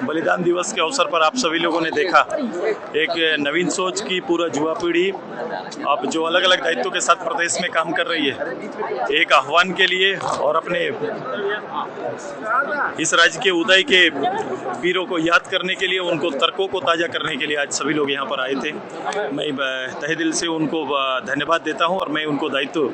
बलिदान दिवस के अवसर पर आप सभी लोगों ने देखा एक नवीन सोच की पूरा युवा पीढ़ी अब जो अलग अलग दायित्वों के साथ प्रदेश में काम कर रही है, एक आह्वान के लिए और अपने इस राज्य के उदय के वीरों को याद करने के लिए, उनको तर्कों को ताज़ा करने के लिए आज सभी लोग यहाँ पर आए थे। मैं तहे दिल से उनको धन्यवाद देता हूँ और मैं उनको दायित्व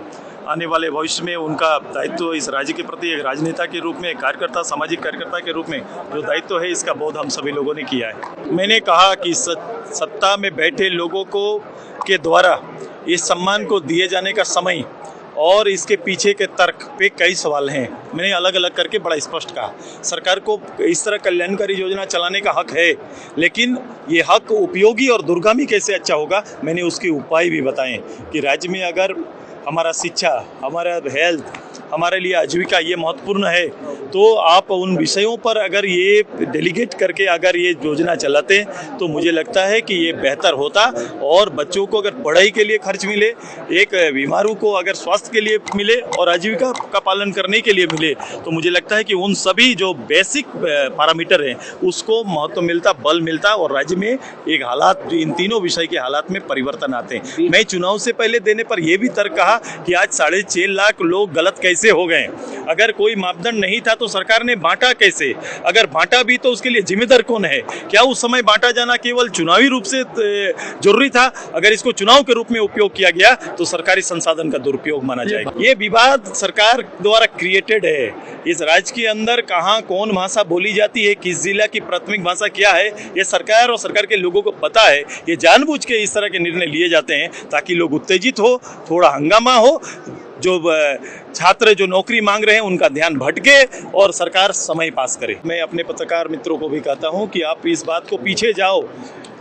आने वाले भविष्य में उनका दायित्व इस राज्य के प्रति एक राजनेता के रूप में, कार्यकर्ता, सामाजिक कार्यकर्ता के रूप में जो दायित्व है, इसका बोध हम सभी लोगों ने किया है। मैंने कहा कि सत्ता में बैठे लोगों को के द्वारा इस सम्मान को दिए जाने का समय और इसके पीछे के तर्क पे कई सवाल हैं। मैंने अलग अलग करके बड़ा स्पष्ट कहा, सरकार को इस तरह कल्याणकारी योजना चलाने का हक है, लेकिन ये हक उपयोगी और दूरगामी कैसे अच्छा होगा, मैंने उसके उपाय भी बताए कि राज्य में अगर हमारा शिक्षा, हमारा हेल्थ, हमारे लिए आजीविका ये महत्वपूर्ण है, तो आप उन विषयों पर अगर ये डेलीगेट करके अगर ये योजना चलाते तो मुझे लगता है कि ये बेहतर होता। और बच्चों को अगर पढ़ाई के लिए खर्च मिले, एक बीमारों को अगर स्वास्थ्य के लिए मिले और आजीविका का पालन करने के लिए मिले, तो मुझे लगता है कि उन सभी जो बेसिक पैरामीटर हैं उसको महत्व मिलता, बल मिलता और राज्य में एक हालात, इन तीनों विषय के हालात में परिवर्तन आते हैं। मैं चुनाव से पहले देने पर यह भी तर्क कहा कि आज 6.5 लाख लोग गलत कैसे हो गए। अगर कोई मापदंड नहीं था तो सरकार ने बांटा कैसे? अगर बांटा भी तो उसके लिए जिम्मेदार कौन है? क्या उस समय बांटा जाना केवल चुनावी रूप से जरूरी था? अगर इसको चुनाव के रूप में उपयोग किया गया तो सरकारी संसाधन का दुरुपयोग माना जाएगा। ये विवाद सरकार द्वारा क्रिएटेड है। इस राज्य के अंदर कहाँ कौन भाषा बोली जाती है, किस जिला की प्राथमिक भाषा क्या है, ये सरकार और सरकार के लोगों को पता है। ये जानबूझ के इस तरह के निर्णय लिए जाते हैं ताकि लोग उत्तेजित हो, थोड़ा हंगामा हो, जो छात्र जो नौकरी मांग रहे हैं उनका ध्यान भटके और सरकार समय पास करे। मैं अपने पत्रकार मित्रों को भी कहता हूं कि आप इस बात को पीछे जाओ,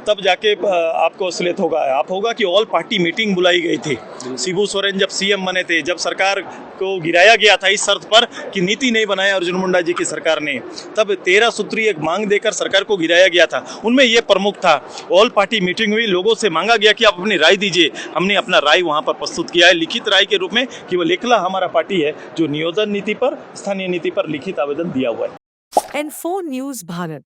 तब जाके आपको असलियत होगा कि ऑल पार्टी मीटिंग बुलाई गई थी। शिबू सोरेन जब सीएम बने थे, जब सरकार को गिराया गया था इस शर्त पर कि नीति नहीं बनाया अर्जुन मुंडा जी की सरकार ने, तब 13 सूत्रीय एक मांग देकर सरकार को गिराया गया था। उनमें ये प्रमुख था, ऑल पार्टी मीटिंग हुई, लोगों से मांगा गया कि आप अपनी राय दीजिए। हमने अपना राय वहां पर प्रस्तुत किया है लिखित राय के रूप में, कि वो एकला हमारा पार्टी है जो नियोजन नीति पर, स्थानीय नीति पर लिखित आवेदन दिया हुआ है। N4 news Bharat.